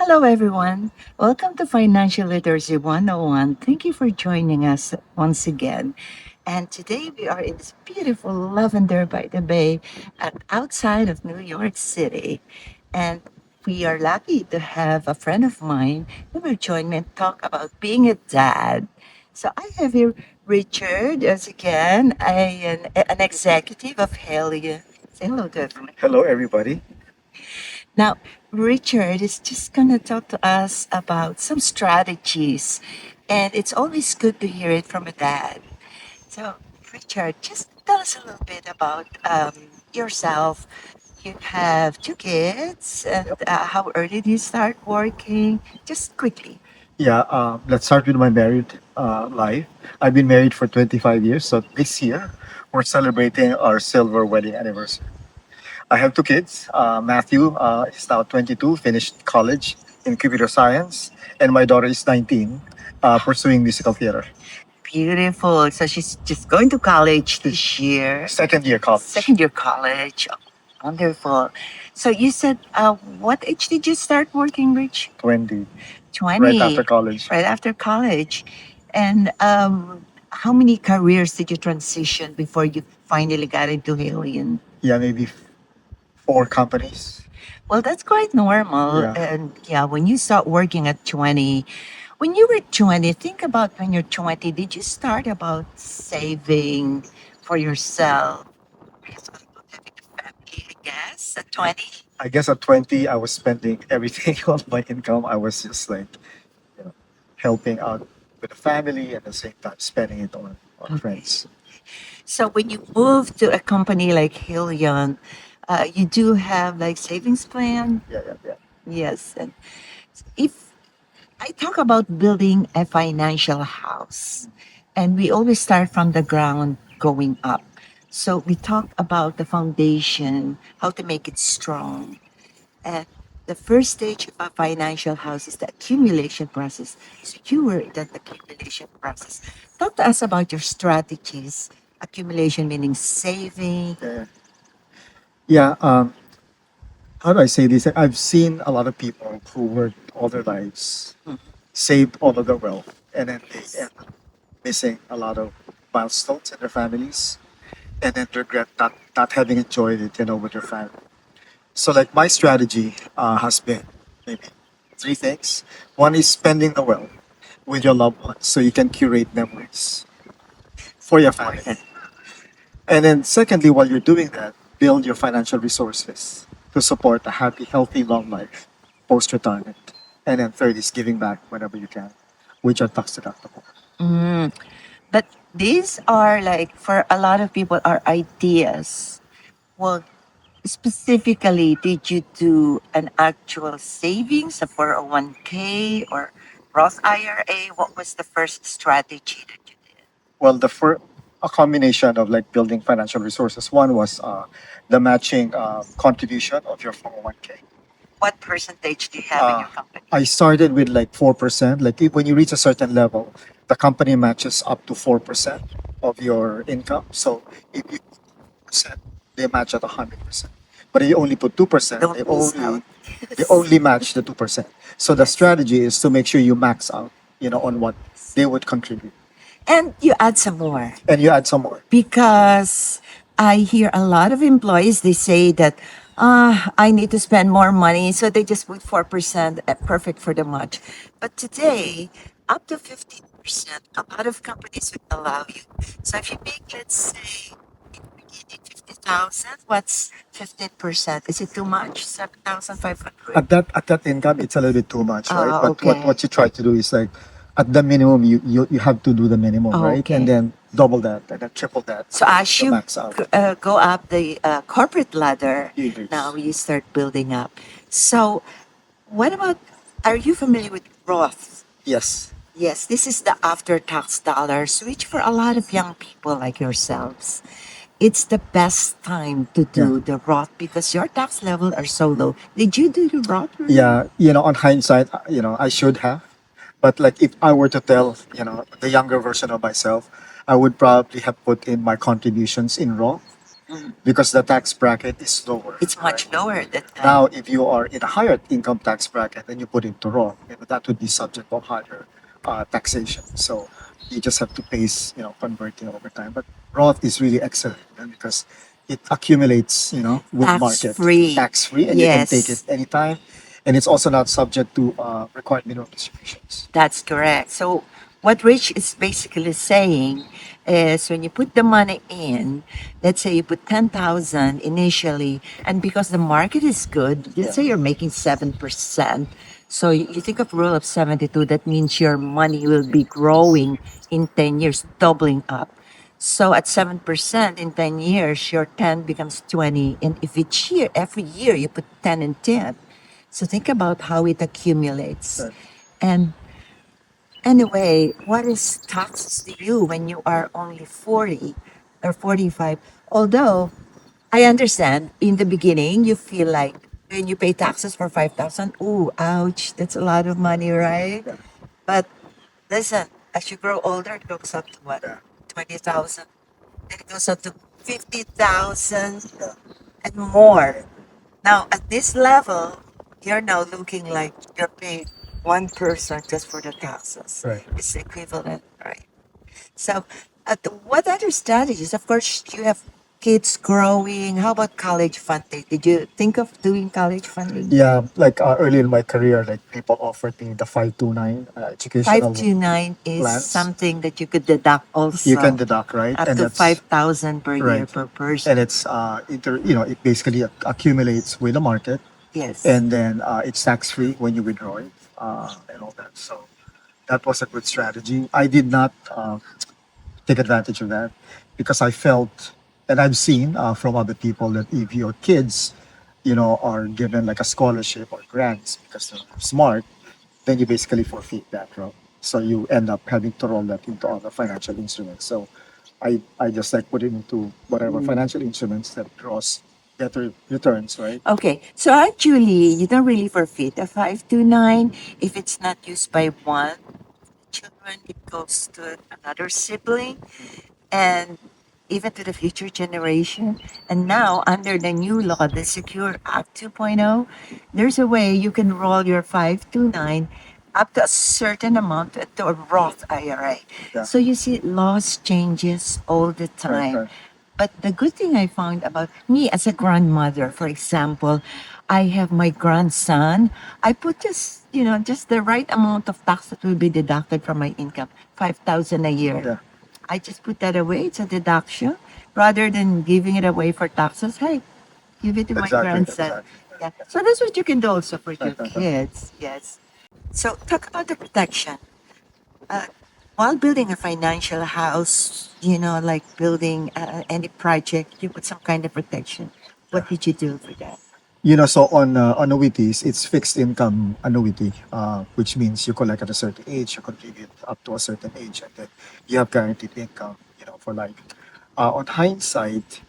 Hello, everyone. Welcome to Financial Literacy 101. Thank you for joining us once again. And today we are in this beautiful Lavender by the Bay outside of New York City. And we are lucky to have a friend of mine who will join me and talk about being a dad. So I have here Richard, as again, an executive of Helia. Say hello to everyone. Hello, everybody. Now, Richard is just going to talk to us about some strategies, and it's always good to hear it from a dad. So, Richard, just tell us a little bit about yourself. You have two kids, and Yep. how early do you start working? Just quickly. Yeah, let's start with my married life. I've been married for 25 years, so this year we're celebrating our silver wedding anniversary. I have two kids. Matthew is now 22, finished college in computer science, and my daughter is 19, pursuing musical theater. Beautiful. So she's just going to college this year. Second year college. Second year college. Oh, wonderful. So you said, what age did you start working, Rich? 20, 20. right after college. Right after college. And how many careers did you transition before you finally got into Alien? Yeah, maybe four companies. Well, that's quite normal. Yeah. And yeah, when you start working at 20, when you were 20, think about when you're 20, did you start about saving for yourself? Because of having a family, I guess, at 20? I guess at 20, I was spending everything on my income. I was just like, you know, helping out with the family and at the same time spending it on Okay. friends. So when you move to a company like Helion, you do have like savings plan? Yeah, yeah, yeah. Yes. And if I talk about building a financial house, and we always start from the ground going up. So we talk about the foundation, how to make it strong. And the first stage of a financial house is the accumulation process. So you were in that accumulation process. Talk to us about your strategies. Accumulation meaning saving. Yeah, yeah. How do I say this? I've seen a lot of people who worked all their lives, Mm, saved all of their wealth, and then they end up missing a lot of milestones in their families, and then regret not having enjoyed it, with their family. So, like my strategy has been maybe three things. One is spending the wealth with your loved ones, so you can curate memories for your family. important. And then, secondly, while you're doing that, build your financial resources to support a happy, healthy, long life post retirement. And then, third is giving back whenever you can, which are tax deductible. Mm, but these are like, for a lot of people, are ideas. Well, specifically, did you do an actual savings, a 401k or Roth IRA? What was the first strategy that you did? Well, a combination of like building financial resources. One was the matching contribution of your 401k. What percentage do you have in your company? I started with like 4%. Like when you reach a certain level, the company matches up to 4% of your income. So if you put 1%, they match at 100%. But if you only put 2%, Don't lose out. they only match the 2%. So the strategy is to make sure you max out, on what they would contribute. And you add some more. And you add some more. Because I hear a lot of employees, they say that, I need to spend more money. So they just put 4%, perfect for the month. But today, up to 15%, a lot of companies would allow you. So if you make, let's say, in the beginning, 50,000, what's 15%? Is it too much? 7,500? At that income, it's a little bit too much, right? Oh, But what okay. what you try to do is like at the minimum, you have to do the minimum, right? And Okay. then double that, and then triple that So as to you max out. go up the corporate ladder, Yes. now you start building up. So what about, are you familiar with Roth? Yes. Yes, this is the after tax dollars, which for a lot of young people like yourselves, it's the best time to Yeah. do the Roth because your tax level are so low. Did you do the Roth? Yeah. On hindsight, I should have. But like if I were to tell, the younger version of myself, I would probably have put in my contributions in Raw because the tax bracket is lower. It's much lower at that time. Now, if you are in a higher income tax bracket, then you put into Roth, that would be subject to higher taxation. So you just have to pace, converting over time. But Roth is really excellent, because it accumulates, with Tax market, free. tax free, and you can take it Yes, anytime. And it's also not subject to required minimum distributions. that's correct. So what Rich is basically saying is when you put the money in, let's say you put 10,000 initially, and because the market is good, let's Yeah. say you're making 7%. So you think of rule of 72, that means your money will be growing in 10 years, doubling up. So at 7% in 10 years, your 10 becomes 20. And if each year, every year, you put 10 and 10. So think about how it accumulates. Right. And anyway, what is taxes to you when you are only 40 or 45? Although I understand in the beginning, you feel like when you pay taxes for 5,000, ooh, ouch, that's a lot of money, right? Yeah. But listen, as you grow older, it goes up to what? Yeah. 20,000. Then it goes up to 50,000 and more. Now, at this level, you're now looking like you're paying one person just for the taxes. Right. It's equivalent, right? So, what other strategies? Of course, you have kids growing. How about college funding? Did you think of doing college funding? Yeah, like early in my career, like people offered me the 529 educational 529 is plans. something that you could deduct You can also, deduct, right? up And to that's 5,000 per year right. per And person. it's it basically accumulates with the market, Yes. and then it's tax free when you withdraw it, and all that. So that was a good strategy. I did not take advantage of that because I felt, and I've seen from other people, that if your kids, are given like a scholarship or grants because they're smart, then you basically forfeit that, right? So you end up having to roll that into other financial instruments. So I just like put it into whatever financial instruments that draws better returns, right? Okay, so actually, you don't really forfeit a 529 if it's not used by one children. It goes to another sibling, and even to the future generation. And now, under the new law, the Secure Act 2.0, there's a way you can roll your 529 up to a certain amount to a Roth IRA. Yeah. So you see, laws changes all the Right, time. right. But the good thing I found about me as a grandmother, for example, I have my grandson. I put just the right amount of tax that will be deducted from my income, 5,000 a year. Yeah. I just put that away. It's a deduction rather than giving it away for taxes. Hey, give it to my Exactly. grandson. Exactly. Yeah. So that's what you can do also for your Right, right, right. kids. Yes. So talk about the protection. Uh, while building a financial house, like building any project, you put some kind of protection. What did you do for that? So on annuities, it's fixed income annuity, which means you collect at a certain age, you contribute up to a certain age, and then you have guaranteed income, for life. On hindsight,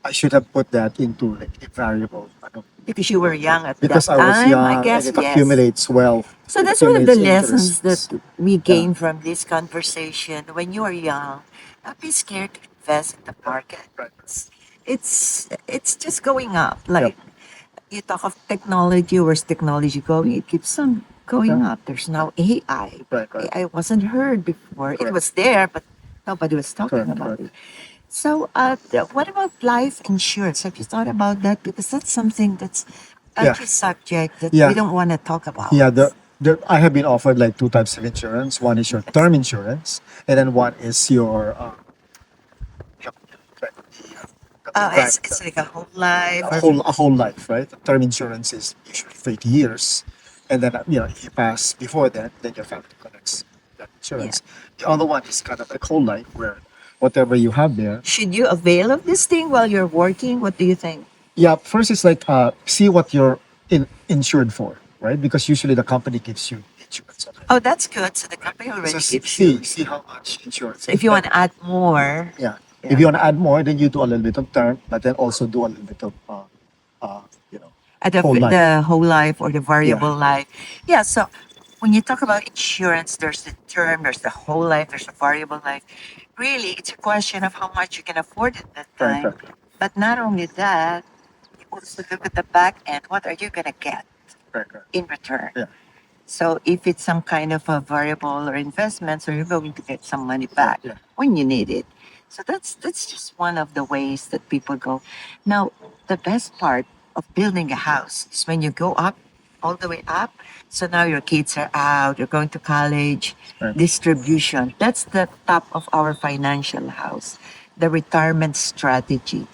I should have put that into like a variable, Because you were young at because that I was time, I young, and guess. it Yes. accumulates wealth. So It that's one of the accumulates lessons that interests. we Yeah. gain from this conversation. When you are young, don't be scared to invest in the market. Right. It's just going up. Yep. Like you talk of technology, where's technology going? It keeps on going Yeah. up. There's now AI. Right. Right. AI wasn't heard before. It Correct. was there, but nobody was talking Correct. about Correct. it. So, what about life insurance? Have you thought about that? Because that's something that's a Yeah. touchy subject that we Yeah. don't want to talk about. Yeah, I have been offered like two types of insurance. One is your term insurance, and then one is your It's like a whole life. a whole life, right? Term insurance is usually 30 years, and then if you pass before that, then your family collects that insurance. The other one is kind of like whole life, where whatever you have there. Should you avail of this thing while you're working? What do you think? Yeah, first it's like see what you're insured for, right? Because usually the company gives you insurance already. Oh, that's good. So the company So already gives see you. see how much insurance. So if you want to add more, Yeah. yeah. If you want to add more, then you do a little bit of term, but then also do a little bit of uh, you know, whole life. The whole life or the Yeah. variable life. Yeah. So when you talk about insurance, there's the term, there's the whole life, there's the variable life. Really, it's a question of how much you can afford at that Right, time. right. But not only that, you also look at the back end. What are you gonna get Correct, correct. in return? Yeah. So if it's some kind of a variable or investment, so you're going to get some money back Yeah. when you need it. So that's just one of the ways that people go. Now, the best part of building a house is when you go up, all the way up. So now your kids are out, you're going to college, Right. distribution. That's the top of our financial house, the retirement strategy.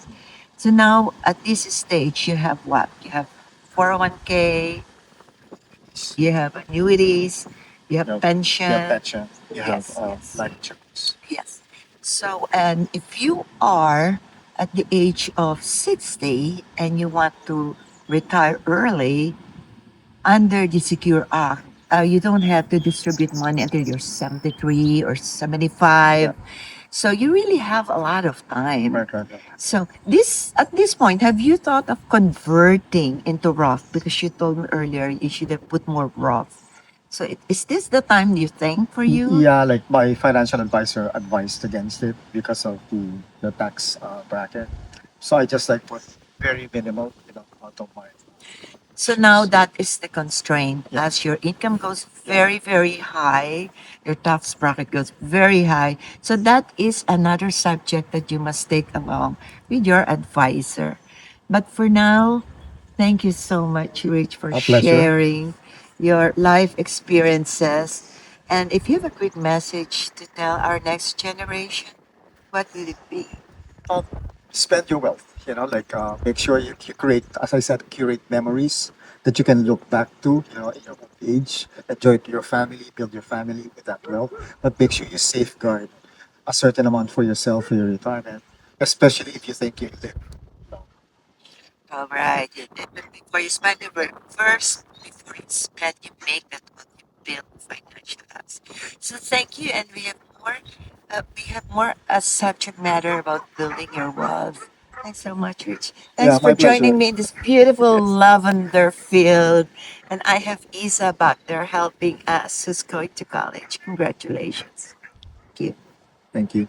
So now at this stage, you have what? You have 401k, you have annuities, you have You have pension. pension. You have Yes, yes, life insurance. yes. So, and if you are at the age of 60 and you want to retire early under the Secure Act, you don't have to distribute money until you're 73 or 75. Yeah. So you really have a lot of time. Right, right, right. So this at this point, have you thought of converting into Roth? Because you told me earlier you should have put more Roth. So is this the time you think for you? Yeah, like my financial advisor advised against it because of the tax bracket. So I just like put very minimal, out of my So now shoes. that is the constraint. Yeah. As your income goes very, very high, your tax bracket goes very high. So that is another subject that you must take along with your advisor. But for now, thank you so much, Rich, for A pleasure. sharing your life experiences. And if you have a quick message to tell our next generation, what would it be? Um, Spend your wealth. Like make sure you create, as I said, curate memories that you can look back to. In your old age, enjoy it to your family, build your family with that wealth. But make sure you safeguard a certain amount for yourself for your retirement, especially if you think you live long. All right. And before you spend the word first, before you spend, you make that what you build financial habits. So thank you, and we have more. We have more a subject matter about building your wealth. Thanks so much, Rich. Thanks Yeah, for my pleasure. joining me in this beautiful Yes. lavender field. And I have Isa back there helping us who's going to college. Congratulations. Thank you. Thank you.